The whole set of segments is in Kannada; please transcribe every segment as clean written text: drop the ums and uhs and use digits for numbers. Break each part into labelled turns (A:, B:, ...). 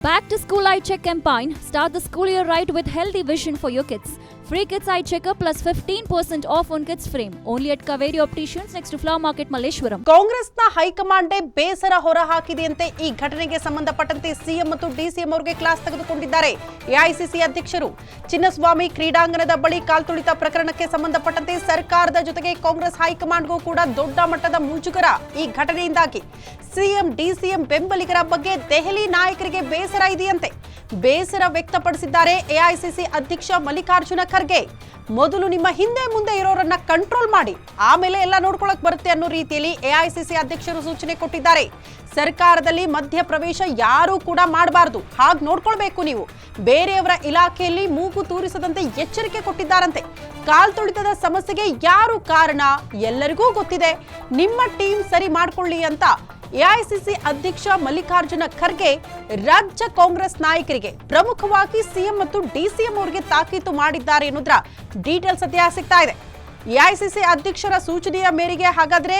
A: Back to School Eye Check campaign. Start the school year right with healthy vision for your kids. Free Kids Eye Checker plus 15% off on kids frame. Only at Kaveri Opticians next to Flower Market, Malleshwaram.
B: ಕಾಂಗ್ರೆಸ್ನ ಹೈಕಮಾಂಡ್ ಬೇಸರ ಹೊರಹಾಕಿದೆಯಂತೆ ಈ ಘಟನೆಗೆ ಸಂಬಂಧಪಟ್ಟಂತೆ ಸಿಎಂ ಮತ್ತು ಡಿಸಿಎಂ ಅವರಿಗೆ ಕ್ಲಾಸ್ ತೆಗೆದುಕೊಂಡಿದ್ದಾರೆ ಎಐಸಿಸಿ ಅಧ್ಯಕ್ಷರು. ಚಿನ್ನಸ್ವಾಮಿ ಕ್ರೀಡಾಂಗಣದ ಬಳಿ ಕಾಲ್ತುಳಿತ ಪ್ರಕರಣಕ್ಕೆ ಸಂಬಂಧಪಟ್ಟಂತೆ ಸರ್ಕಾರದ ಜೊತೆಗೆ ಕಾಂಗ್ರೆಸ್ ಹೈಕಮಾಂಡ್ಗೂ ಕೂಡ ದೊಡ್ಡ ಮಟ್ಟದ ಮುಜುಗರ ಈ ಘಟನೆಯಿಂದಾಗಿ. ಸಿಎಂ ಡಿಸಿಎಂ ಬೆಂಬಲಿಗರ ಬಗ್ಗೆ ದೆಹಲಿ ನಾಯಕರಿಗೆ ಬೇಸರ ಇದೆಯಂತೆ. ಬೇಸರ ವ್ಯಕ್ತಪಡಿಸಿದ್ದಾರೆ ಎಐಸಿಸಿ ಅಧ್ಯಕ್ಷ ಮಲ್ಲಿಕಾರ್ಜುನ ಖರ್ಗೆ. ಮೊದಲು ನಿಮ್ಮ ಹಿಂದೆ ಮುಂದೆ ಇರೋರನ್ನ ಕಂಟ್ರೋಲ್ ಮಾಡಿ, ಆಮೇಲೆ ಎಲ್ಲ ನೋಡ್ಕೊಳಕ್ ಬರುತ್ತೆ ಅನ್ನೋ ರೀತಿಯಲ್ಲಿ ಎಐಸಿಸಿ ಅಧ್ಯಕ್ಷರು ಸೂಚನೆ ಕೊಟ್ಟಿದ್ದಾರೆ. ಸರ್ಕಾರದಲ್ಲಿ ಮಧ್ಯ ಪ್ರವೇಶ ಯಾರೂ ಕೂಡ ಮಾಡಬಾರದು, ಹಾಗೆ ನೋಡ್ಕೊಳ್ಬೇಕು ನೀವು. ಬೇರೆಯವರ ಇಲಾಖೆಯಲ್ಲಿ ಮೂಗು ತೂರಿಸದಂತೆ ಎಚ್ಚರಿಕೆ ಕೊಟ್ಟಿದ್ದಾರಂತೆ. ಕಾಲ್ತುಳಿತದ ಸಮಸ್ಯೆಗೆ ಯಾರು ಕಾರಣ ಎಲ್ಲರಿಗೂ ಗೊತ್ತಿದೆ, ನಿಮ್ಮ ಟೀಮ್ ಸರಿ ಮಾಡ್ಕೊಳ್ಳಿ ಅಂತ ಎಐಸಿಸಿ ಅಧ್ಯಕ್ಷ ಮಲ್ಲಿಕಾರ್ಜುನ ಖರ್ಗೆ ರಾಜ್ಯ ಕಾಂಗ್ರೆಸ್ ನಾಯಕರಿಗೆ, ಪ್ರಮುಖವಾಗಿ ಸಿಎಂ ಮತ್ತು ಡಿಸಿಎಂ ಅವರಿಗೆ ತಾಕೀತು ಮಾಡಿದ್ದಾರೆ ಎನ್ನುವುದರ ಡೀಟೇಲ್ಸ್ ಸದ್ಯ ಸಿಗ್ತಾ ಇದೆ. ಎಐಸಿಸಿ ಅಧ್ಯಕ್ಷರ ಸೂಚನೆಯ ಮೇರೆಗೆ ಹಾಗಾದ್ರೆ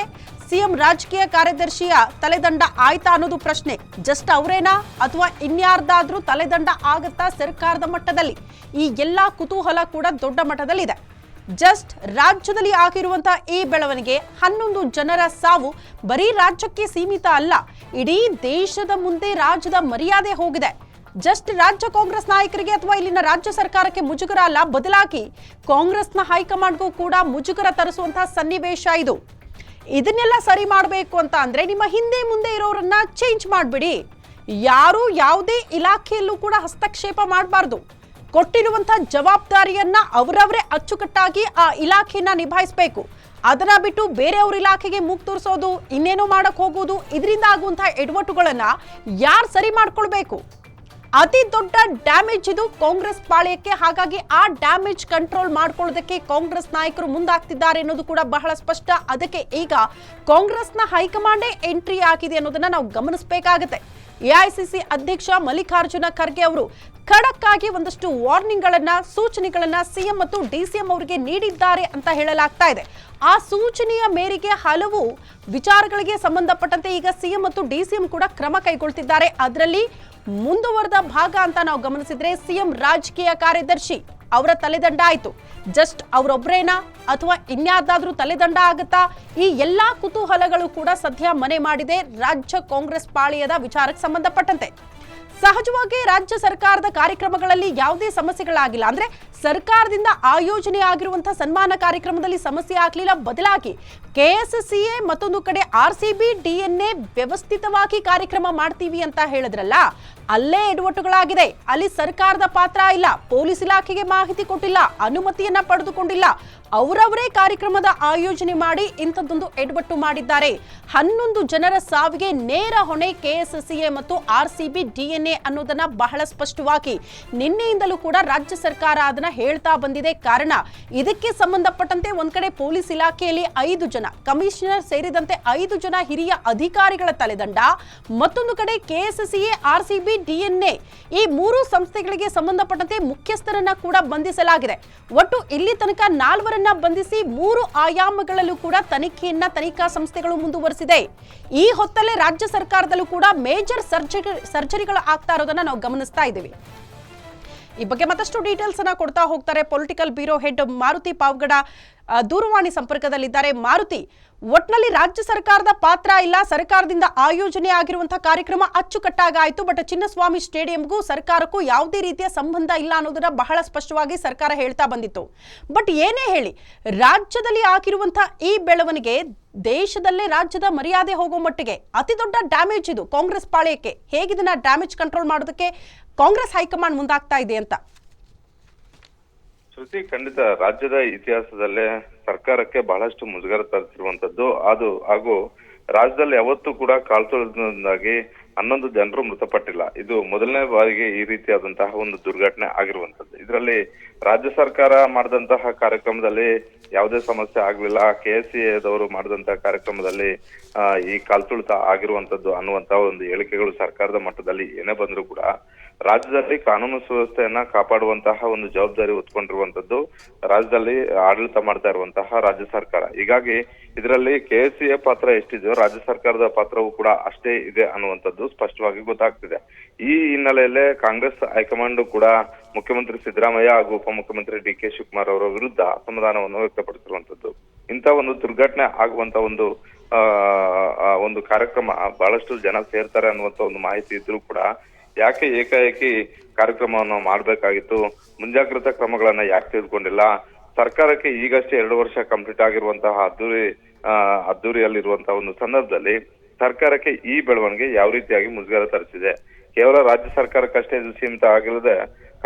B: ಸಿಎಂ ರಾಜಕೀಯ ಕಾರ್ಯದರ್ಶಿಯ ತಲೆದಂಡ ಆಯ್ತಾ ಅನ್ನೋದು ಪ್ರಶ್ನೆ. ಜಸ್ಟ್ ಅವರೇನಾ ಅಥವಾ ಇನ್ಯಾರ್ದಾದ್ರೂ ತಲೆದಂಡ ಆಗತ್ತಾ ಸರ್ಕಾರದ ಮಟ್ಟದಲ್ಲಿ? ಈ ಎಲ್ಲಾ ಕುತೂಹಲ ಕೂಡ ದೊಡ್ಡ ಮಟ್ಟದಲ್ಲಿದೆ. ಜಸ್ಟ್ ರಾಜ್ಯದಲ್ಲಿ ಆಗಿರುವಂತಹ ಈ ಬೆಳವಣಿಗೆ 11 ಜನರ ಸಾವು ಬರೀ ರಾಜ್ಯಕ್ಕೆ ಸೀಮಿತ ಅಲ್ಲ, ಇಡೀ ದೇಶದ ಮುಂದೆ ರಾಜ್ಯದ ಮರ್ಯಾದೆ ಹೋಗಿದೆ. ಜಸ್ಟ್ ರಾಜ್ಯ ಕಾಂಗ್ರೆಸ್ ನಾಯಕರಿಗೆ ಅಥವಾ ಇಲ್ಲಿನ ರಾಜ್ಯ ಸರ್ಕಾರಕ್ಕೆ ಮುಜುಗರ ಅಲ್ಲ, ಬದಲಾಗಿ ಕಾಂಗ್ರೆಸ್ನ ಹೈಕಮಾಂಡ್ಗೂ ಕೂಡ ಮುಜುಗರ ತರಿಸುವಂತಹ ಸನ್ನಿವೇಶ ಇದು. ಇದನ್ನೆಲ್ಲ ಸರಿ ಮಾಡಬೇಕು ಅಂತ ಅಂದ್ರೆ ನಿಮ್ಮ ಹಿಂದೆ ಮುಂದೆ ಇರೋರನ್ನ ಚೇಂಜ್ ಮಾಡಿಬಿಡಿ. ಯಾರು ಯಾವುದೇ ಇಲಾಖೆಯಲ್ಲೂ ಕೂಡ ಹಸ್ತಕ್ಷೇಪ ಮಾಡಬಾರ್ದು. ಕೊಟ್ಟಿರುವಂತಹ ಜವಾಬ್ದಾರಿಯನ್ನ ಅವರವರೇ ಅಚ್ಚುಕಟ್ಟಾಗಿ ಆ ಇಲಾಖೆಯನ್ನ ನಿಭಾಯಿಸಬೇಕು. ಅದನ್ನ ಬಿಟ್ಟು ಬೇರೆಯವ್ರ ಇಲಾಖೆಗೆ ಮೂಗು ತೋರಿಸೋದು, ಇನ್ನೇನೋ ಮಾಡಕ್ ಹೋಗೋದು, ಇದರಿಂದ ಆಗುವಂತಹ ಎಡವಟ್ಟುಗಳನ್ನ ಯಾರು ಸರಿ ಮಾಡ್ಕೊಳ್ಬೇಕು? ಅತಿ ದೊಡ್ಡ ಡ್ಯಾಮೇಜ್ ಇದು ಕಾಂಗ್ರೆಸ್ ಪಾಳ್ಯಕ್ಕೆ. ಹಾಗಾಗಿ ಆ ಡ್ಯಾಮೇಜ್ ಕಂಟ್ರೋಲ್ ಮಾಡ್ಕೊಳ್ಳೋದಕ್ಕೆ ಕಾಂಗ್ರೆಸ್ ನಾಯಕರು ಮುಂದಾಗ್ತಿದ್ದಾರೆ ಅನ್ನೋದು ಕೂಡ ಬಹಳ ಸ್ಪಷ್ಟ. ಅದಕ್ಕೆ ಈಗ ಕಾಂಗ್ರೆಸ್ನ ಹೈಕಮಾಂಡೇ ಎಂಟ್ರಿ ಆಗಿದೆ ಅನ್ನೋದನ್ನ ನಾವು ಗಮನಿಸಬೇಕಾಗುತ್ತೆ. ಎಐಸಿಸಿ ಅಧ್ಯಕ್ಷ ಮಲ್ಲಿಕಾರ್ಜುನ ಖರ್ಗೆ ಅವರು ಖಡಕ್ ಆಗಿ ಒಂದಷ್ಟು ವಾರ್ನಿಂಗ್ ಗಳನ್ನ, ಸೂಚನೆಗಳನ್ನ ಸಿಎಂ ಮತ್ತು ಡಿಸಿಎಂ ಅವರಿಗೆ ನೀಡಿದ್ದಾರೆ ಅಂತ ಹೇಳಲಾಗ್ತಾ ಇದೆ. ಆ ಸೂಚನೆಯ ಮೇರೆಗೆ ಹಲವು ವಿಚಾರಗಳಿಗೆ ಸಂಬಂಧಪಟ್ಟಂತೆ ಈಗ ಸಿಎಂ ಮತ್ತು ಡಿಸಿಎಂ ಕೂಡ ಕ್ರಮ ಕೈಗೊಳ್ತಿದ್ದಾರೆ. ಅದರಲ್ಲಿ ಮುಂದುವರೆದ ಭಾಗ ಅಂತ ನಾವು ಗಮನಿಸಿದ್ರೆ ಸಿಎಂ ರಾಜಕೀಯ ಕಾರ್ಯದರ್ಶಿ ಅವರ ತಲೆದಂಡ ಆಯ್ತು. ಜಸ್ಟ್ ಅವರೊಬ್ಬರೇನಾ ಅಥವಾ ಇನ್ಯಾರ್ದಾದ್ರೂ ತಲೆದಂಡ ಆಗುತ್ತಾ? ಈ ಎಲ್ಲಾ ಕುತೂಹಲಗಳು ಕೂಡ ಸದ್ಯ ಮನೆ ಮಾಡಿದೆ ರಾಜ್ಯ ಕಾಂಗ್ರೆಸ್ ಪಾಳ್ಯದ ವಿಚಾರಕ್ಕೆ ಸಂಬಂಧಪಟ್ಟಂತೆ. ಸಹಜವಾಗಿ ರಾಜ್ಯ ಸರ್ಕಾರದ ಕಾರ್ಯಕ್ರಮಗಳಲ್ಲಿ ಯಾವುದೇ ಸಮಸ್ಯೆಗಳಾಗಿಲ್ಲ, ಅಂದ್ರೆ ಸರ್ಕಾರದಿಂದ ಆಯೋಜನೆ ಆಗಿರುವಂತಹ ಸನ್ಮಾನ ಕಾರ್ಯಕ್ರಮದಲ್ಲಿ ಸಮಸ್ಯೆ ಆಗಲಿಲ್ಲ. ಬದಲಾಗಿ ಕೆಎಸ್ಸಿಎ ಮತ್ತೊಂದು ಕಡೆ ಆರ್ಸಿಬಿ ಡಿಎನ್ಎ ವ್ಯವಸ್ಥಿತವಾಗಿ ಕಾರ್ಯಕ್ರಮ ಮಾಡ್ತೀವಿ ಅಂತ ಹೇಳಿದ್ರಲ್ಲ, ಅಲ್ಲೇ ಎಡವಟ್ಟುಗಳಾಗಿದೆ. ಅಲ್ಲಿ ಸರ್ಕಾರದ ಪಾತ್ರ ಇಲ್ಲ, ಪೊಲೀಸ್ ಇಲಾಖೆಗೆ ಮಾಹಿತಿ ಕೊಟ್ಟಿಲ್ಲ, ಅನುಮತಿಯನ್ನ ಪಡೆದುಕೊಂಡಿಲ್ಲ, ಅವರವರೇ ಕಾರ್ಯಕ್ರಮದ ಆಯೋಜನೆ ಮಾಡಿ ಇಂಥದ್ದೊಂದು ಎಡವಟ್ಟು ಮಾಡಿದ್ದಾರೆ. 11 ಜನರ ಸಾವಿಗೆ ನೇರ ಹೊಣೆ ಕೆಎಸ್ಸಿಎ ಮತ್ತು ಆರ್ಸಿಬಿ ಡಿಎನ್ಎ ಅನ್ನೋದನ್ನ ಬಹಳ ಸ್ಪಷ್ಟವಾಗಿ ನಿನ್ನೆಯಿಂದಲೂ ಕೂಡ ರಾಜ್ಯ ಸರ್ಕಾರ ಅದನ್ನ ಹೇಳ್ತಾ ಬಂದಿದೆ. ಕಾರಣ ಇದಕ್ಕೆ ಸಂಬಂಧಪಟ್ಟಂತೆ ಒಂದ್ ಕಡೆ ಪೊಲೀಸ್ ಇಲಾಖೆಯಲ್ಲಿ 5 ಜನ, ಕಮಿಷನರ್ ಸೇರಿದಂತೆ 5 ಜನ ಹಿರಿಯ ಅಧಿಕಾರಿಗಳ ತಲೆದಂಡ, ಮತ್ತೊಂದು ಕಡೆ ಕೆಎಸ್ಸಿಎ ಆರ್ಸಿಬಿ ಡಿಎನ್ಎ ಈ 3 ಸಂಸ್ಥೆಗಳಿಗೆ ಸಂಬಂಧಪಟ್ಟಂತೆ ಮುಖ್ಯಸ್ಥರನ್ನ ಕೂಡ ಬಂಧಿಸಲಾಗಿದೆ. ಒಟ್ಟು ಇಲ್ಲಿ ತನಕ 4 ಬಂಧಿಸಿ 3 ಆಯಾಮಗಳಲ್ಲೂ ಕೂಡ ತನಿಖಾ ಸಂಸ್ಥೆಗಳು ಮುಂದುವರೆಸಿದೆ. ಈ ಹೊತ್ತಲ್ಲೇ ರಾಜ್ಯ ಸರ್ಕಾರದಲ್ಲೂ ಕೂಡ ಮೇಜರ್ ಸರ್ಜರಿಗಳು ಆಗ್ತಾ ಇರೋದನ್ನ ನಾವು ಗಮನಿಸ್ತಾ ಇದ್ದೀವಿ. ಈ ಬಗ್ಗೆ ಮತ್ತಷ್ಟು ಡೀಟೇಲ್ಸ್ ಅನ್ನ ಕೊಡ್ತಾ ಹೋಗ್ತಾರೆ political bureau head Maruti Pavagada ದೂರವಾಣಿ ಸಂಪರ್ಕದಲ್ಲಿದ್ದಾರೆ. ಮಾರುತಿ, ಒಟ್ನಲ್ಲಿ ರಾಜ್ಯ ಸರ್ಕಾರದ ಪಾತ್ರ ಇಲ್ಲ, ಸರ್ಕಾರದಿಂದ ಆಯೋಜನೆ ಆಗಿರುವಂತಹ ಕಾರ್ಯಕ್ರಮ ಅಚ್ಚುಕಟ್ಟಾಗಾಯಿತು. ಬಟ್ ಚಿನ್ನಸ್ವಾಮಿ ಸ್ಟೇಡಿಯಂಗೂ ಸರ್ಕಾರಕ್ಕೂ ಯಾವುದೇ ರೀತಿಯ ಸಂಬಂಧ ಇಲ್ಲ ಅನ್ನೋದನ್ನ ಬಹಳ ಸ್ಪಷ್ಟವಾಗಿ ಸರ್ಕಾರ ಹೇಳ್ತಾ ಬಂದಿತ್ತು. ಬಟ್ ಏನೇ ಹೇಳಿ, ರಾಜ್ಯದಲ್ಲಿ ಆಗಿರುವಂತಹ ಈ ಬೆಳವಣಿಗೆ ದೇಶದಲ್ಲೇ ರಾಜ್ಯದ ಮರ್ಯಾದೆ ಹೋಗೋ ಮಟ್ಟಿಗೆ ಅತಿ ದೊಡ್ಡ ಡ್ಯಾಮೇಜ್ ಇದು ಕಾಂಗ್ರೆಸ್ ಪಾಳ್ಯಕ್ಕೆ. ಹೇಗಿದನ್ನ ಡ್ಯಾಮೇಜ್ ಕಂಟ್ರೋಲ್ ಮಾಡೋದಕ್ಕೆ ಕಾಂಗ್ರೆಸ್ ಹೈಕಮಾಂಡ್ ಮುಂದಾಗ್ತಾ ಇದೆ ಅಂತ?
C: ಶ್ರುತಿ, ಖಂಡಿತ ರಾಜ್ಯದ ಇತಿಹಾಸದಲ್ಲೇ ಸರ್ಕಾರಕ್ಕೆ ಬಹಳಷ್ಟು ಮುಜುಗರ ತರಿಸಿರುವಂತದ್ದು ಅದು. ಹಾಗೂ ರಾಜ್ಯದಲ್ಲಿ ಯಾವತ್ತೂ ಕೂಡ ಕಾಲ್ತುಳಿತದಿಂದಾಗಿ 11 ಜನರು ಮೃತಪಟ್ಟಿಲ್ಲ. ಇದು ಮೊದಲನೇ ಬಾರಿಗೆ ಈ ರೀತಿಯಾದಂತಹ ಒಂದು ದುರ್ಘಟನೆ ಆಗಿರುವಂತದ್ದು. ಇದರಲ್ಲಿ ರಾಜ್ಯ ಸರ್ಕಾರ ಮಾಡಿದಂತಹ ಕಾರ್ಯಕ್ರಮದಲ್ಲಿ ಯಾವುದೇ ಸಮಸ್ಯೆ ಆಗ್ಲಿಲ್ಲ. ಕೆಎಸ್ಸಿಎದವರು ಮಾಡಿದಂತಹ ಕಾರ್ಯಕ್ರಮದಲ್ಲಿ ಈ ಕಾಲ್ತುಳಿತ ಆಗಿರುವಂತದ್ದು ಅನ್ನುವಂತಹ ಒಂದು ಹೇಳಿಕೆಗಳು ಸರ್ಕಾರದ ಮಟ್ಟದಲ್ಲಿ ಏನೇ ಬಂದ್ರು ಕೂಡ ರಾಜ್ಯದಲ್ಲಿ ಕಾನೂನು ಸುವ್ಯವಸ್ಥೆಯನ್ನ ಕಾಪಾಡುವಂತಹ ಒಂದು ಜವಾಬ್ದಾರಿ ಹೊತ್ಕೊಂಡಿರುವಂತದ್ದು ರಾಜ್ಯದಲ್ಲಿ ಆಡಳಿತ ಮಾಡ್ತಾ ಇರುವಂತಹ ರಾಜ್ಯ ಸರ್ಕಾರ. ಹೀಗಾಗಿ ಇದರಲ್ಲಿ ಕೆಎಸ್ಸಿಎ ಪಾತ್ರ ಎಷ್ಟಿದೆಯೋ ರಾಜ್ಯ ಸರ್ಕಾರದ ಪಾತ್ರವೂ ಕೂಡ ಅಷ್ಟೇ ಇದೆ ಅನ್ನುವಂಥದ್ದು ಸ್ಪಷ್ಟವಾಗಿ ಗೊತ್ತಾಗ್ತಿದೆ. ಈ ಹಿನ್ನೆಲೆಯಲ್ಲೇ ಕಾಂಗ್ರೆಸ್ ಹೈಕಮಾಂಡ್ ಕೂಡ ಮುಖ್ಯಮಂತ್ರಿ ಸಿದ್ದರಾಮಯ್ಯ ಹಾಗೂ ಉಪಮುಖ್ಯಮಂತ್ರಿ ಡಿ.ಕೆ. ಶಿವಕುಮಾರ್ ಅವರ ವಿರುದ್ಧ ಅಸಮಾಧಾನವನ್ನು ವ್ಯಕ್ತಪಡಿಸಿರುವಂತದ್ದು. ಇಂಥ ಒಂದು ದುರ್ಘಟನೆ ಆಗುವಂತ ಒಂದು ಕಾರ್ಯಕ್ರಮ ಬಹಳಷ್ಟು ಜನ ಸೇರ್ತಾರೆ ಅನ್ನುವಂತ ಒಂದು ಮಾಹಿತಿ ಇದ್ರೂ ಕೂಡ ಯಾಕೆ ಏಕಾಏಕಿ ಕಾರ್ಯಕ್ರಮವನ್ನು ಮಾಡಬೇಕಾಗಿತ್ತು, ಮುಂಜಾಗ್ರತಾ ಕ್ರಮಗಳನ್ನ ಯಾಕೆ ತೆಗೆದುಕೊಂಡಿಲ್ಲ, ಸರ್ಕಾರಕ್ಕೆ ಈಗಷ್ಟೇ 2 ವರ್ಷ ಕಂಪ್ಲೀಟ್ ಆಗಿರುವಂತಹ ಅದ್ದೂರಿಯಲ್ಲಿರುವಂತಹ ಒಂದು ಸಂದರ್ಭದಲ್ಲಿ ಸರ್ಕಾರಕ್ಕೆ ಈ ಬೆಳವಣಿಗೆ ಯಾವ ರೀತಿಯಾಗಿ ಮುಜುಗರ ತರಿಸಿದೆ. ಕೇವಲ ರಾಜ್ಯ ಸರ್ಕಾರಕ್ಕಷ್ಟೇ ಇದು ಸೀಮಿತ ಆಗಿಲ್ಲದೆ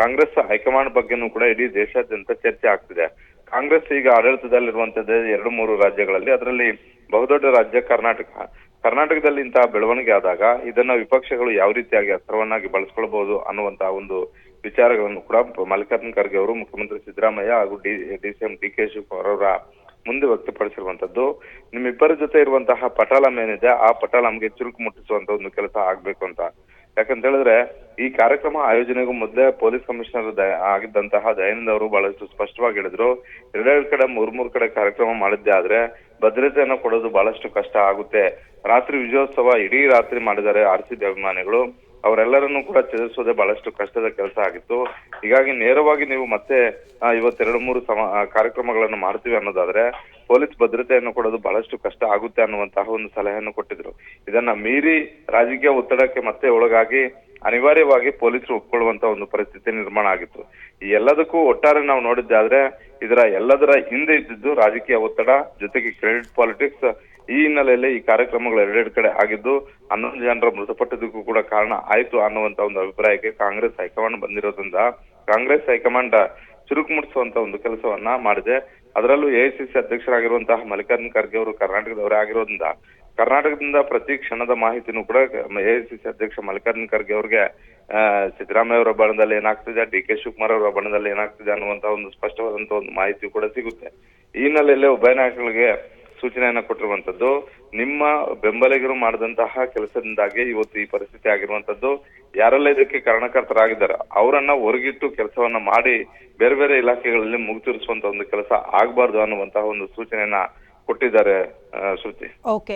C: ಕಾಂಗ್ರೆಸ್ ಹೈಕಮಾಂಡ್ ಬಗ್ಗೆನೂ ಕೂಡ ಇಡೀ ದೇಶಾದ್ಯಂತ ಚರ್ಚೆ ಆಗ್ತಿದೆ. ಕಾಂಗ್ರೆಸ್ ಈಗ ಆಡಳಿತದಲ್ಲಿರುವಂತದ್ದೇ 2-3 ರಾಜ್ಯಗಳಲ್ಲಿ, ಅದರಲ್ಲಿ ಬಹುದೊಡ್ಡ ರಾಜ್ಯ ಕರ್ನಾಟಕದಲ್ಲಿ ಇಂತಹ ಬೆಳವಣಿಗೆ ಆದಾಗ ಇದನ್ನ ವಿಪಕ್ಷಗಳು ಯಾವ ರೀತಿಯಾಗಿ ಅಸ್ತ್ರವನ್ನಾಗಿ ಬಳಸ್ಕೊಳ್ಬಹುದು ಅನ್ನುವಂತಹ ಒಂದು ವಿಚಾರಗಳನ್ನು ಕೂಡ ಮಲ್ಲಿಕಾರ್ಜುನ್ ಖರ್ಗೆ ಅವರು, ಮುಖ್ಯಮಂತ್ರಿ ಸಿದ್ದರಾಮಯ್ಯ ಹಾಗೂ ಡಿಸಿಎಂ ಡಿ.ಕೆ. ಶಿವಕುಮಾರ್ ಅವರ ಮುಂದೆ ವ್ಯಕ್ತಪಡಿಸಿರುವಂತದ್ದು. ನಿಮ್ಮಿಬ್ಬರ ಜೊತೆ ಇರುವಂತಹ ಪಟಾಲಂ ಏನಿದೆ ಆ ಪಟಾಲಂಗೆ ಚುರುಕು ಮುಟ್ಟಿಸುವಂತ ಒಂದು ಕೆಲಸ ಆಗ್ಬೇಕು ಅಂತ. ಯಾಕಂತ ಹೇಳಿದ್ರೆ ಈ ಕಾರ್ಯಕ್ರಮ ಆಯೋಜನೆಗೂ ಮೊದಲೇ ಪೊಲೀಸ್ ಕಮಿಷನರ್ ಆಗಿದ್ದಂತಹ ದಯಾನಂದ್ ಅವರು ಬಹಳಷ್ಟು ಸ್ಪಷ್ಟವಾಗಿ ಹೇಳಿದ್ರು, 2 ಕಡೆ 3 ಕಡೆ ಕಾರ್ಯಕ್ರಮ ಮಾಡಿದ್ದೆ ಆದ್ರೆ ಭದ್ರತೆಯನ್ನು ಕೊಡೋದು ಬಹಳಷ್ಟು ಕಷ್ಟ ಆಗುತ್ತೆ. ರಾತ್ರಿ ವಿಜಯೋತ್ಸವ ಇಡೀ ರಾತ್ರಿ ಮಾಡಿದ್ದಾರೆ ಆರ್ಸಿಬಿ ಅಭಿಮಾನಿಗಳು, ಅವರೆಲ್ಲರನ್ನೂ ಕೂಡ ಚದುರಿಸೋದೇ ಬಹಳಷ್ಟು ಕಷ್ಟದ ಕೆಲಸ ಆಗಿತ್ತು. ಹೀಗಾಗಿ ನೇರವಾಗಿ ನೀವು ಮತ್ತೆ ಇವತ್ತು 2-3 ಕಾರ್ಯಕ್ರಮಗಳನ್ನು ಮಾಡ್ತೀವಿ ಅನ್ನೋದಾದ್ರೆ ಪೊಲೀಸ್ ಭದ್ರತೆಯನ್ನು ಕೊಡೋದು ಬಹಳಷ್ಟು ಕಷ್ಟ ಆಗುತ್ತೆ ಅನ್ನುವಂತಹ ಒಂದು ಸಲಹೆಯನ್ನು ಕೊಟ್ಟಿದ್ರು. ಇದನ್ನ ಮೀರಿ ರಾಜಕೀಯ ಒತ್ತಡಕ್ಕೆ ಮತ್ತೆ ಒಳಗಾಗಿ ಅನಿವಾರ್ಯವಾಗಿ ಪೊಲೀಸರು ಒಪ್ಕೊಳ್ಳುವಂತ ಒಂದು ಪರಿಸ್ಥಿತಿ ನಿರ್ಮಾಣ ಆಗಿತ್ತು. ಈ ಎಲ್ಲದಕ್ಕೂ ಒಟ್ಟಾರೆ ನಾವು ನೋಡಿದ್ದಾದ್ರೆ ಎಲ್ಲದರ ಹಿಂದೆ ಇದ್ದಿದ್ದು ರಾಜಕೀಯ ಒತ್ತಡ ಜೊತೆಗೆ ಕ್ರೆಡಿಟ್ ಪಾಲಿಟಿಕ್ಸ್. ಈ ಹಿನ್ನೆಲೆಯಲ್ಲಿ ಈ ಕಾರ್ಯಕ್ರಮಗಳು 2 ಕಡೆ ಆಗಿದ್ದು 11 ಜನರ ಮೃತಪಟ್ಟದಕ್ಕೂ ಕೂಡ ಕಾರಣ ಆಯ್ತು ಅನ್ನುವಂತ ಒಂದು ಅಭಿಪ್ರಾಯಕ್ಕೆ ಕಾಂಗ್ರೆಸ್ ಹೈಕಮಾಂಡ್ ಬಂದಿರೋದ್ರಿಂದ ಕಾಂಗ್ರೆಸ್ ಹೈಕಮಾಂಡ್ ಚುರುಕು ಮುಟ್ಟಿಸುವಂತ ಒಂದು ಕೆಲಸವನ್ನ ಮಾಡಿದೆ. ಅದರಲ್ಲೂ ಎಐಸಿಸಿ ಅಧ್ಯಕ್ಷರಾಗಿರುವಂತಹ ಮಲ್ಲಿಕಾರ್ಜುನ್ ಖರ್ಗೆ ಅವರು ಕರ್ನಾಟಕದವರೇ ಆಗಿರೋದ್ರಿಂದ ಕರ್ನಾಟಕದಿಂದ ಪ್ರತಿ ಕ್ಷಣದ ಮಾಹಿತಿನೂ ಕೂಡ ಎಐಸಿಸಿ ಅಧ್ಯಕ್ಷ ಮಲ್ಲಿಕಾರ್ಜುನ್ ಖರ್ಗೆ ಅವ್ರಿಗೆ ಸಿದ್ದರಾಮಯ್ಯ ಅವರ ಬಣದಲ್ಲಿ ಏನಾಗ್ತಿದೆ, ಡಿ.ಕೆ. ಶಿವಕುಮಾರ್ ಅವರ ಬಣದಲ್ಲಿ ಏನಾಗ್ತಿದೆ ಅನ್ನುವಂತಹ ಒಂದು ಸ್ಪಷ್ಟವಾದಂತಹ ಒಂದು ಮಾಹಿತಿ ಕೂಡ ಸಿಗುತ್ತೆ. ಈ ಹಿನ್ನೆಲೆಯಲ್ಲಿ ಉಭಯ ನಾಯಕರಿಗೆ ಸೂಚನೆಯನ್ನ ಕೊಟ್ಟಿರುವಂತದ್ದು. ನಿಮ್ಮ ಬೆಂಬಲಿಗರು ಮಾಡಿದಂತಹ ಕೆಲಸದಿಂದಾಗಿ ಇವತ್ತು ಈ ಪರಿಸ್ಥಿತಿ ಆಗಿರುವಂತದ್ದು. ಯಾರೆಲ್ಲ ಇದಕ್ಕೆ ಕಾರಣಕರ್ತರಾಗಿದ್ದಾರೆ ಅವರನ್ನ ಹೊರಗಿಟ್ಟು ಕೆಲಸವನ್ನ ಮಾಡಿ ಬೇರೆ ಬೇರೆ ಇಲಾಖೆಗಳಲ್ಲಿ ಮುಗಿತಿರಿಸುವಂತ ಒಂದು ಕೆಲಸ ಆಗ್ಬಾರ್ದು ಅನ್ನುವಂತಹ ಒಂದು ಸೂಚನೆಯನ್ನ ಕೊಟ್ಟಿದ್ದಾರೆ ಶ್ರುತಿ.
B: ಓಕೆ.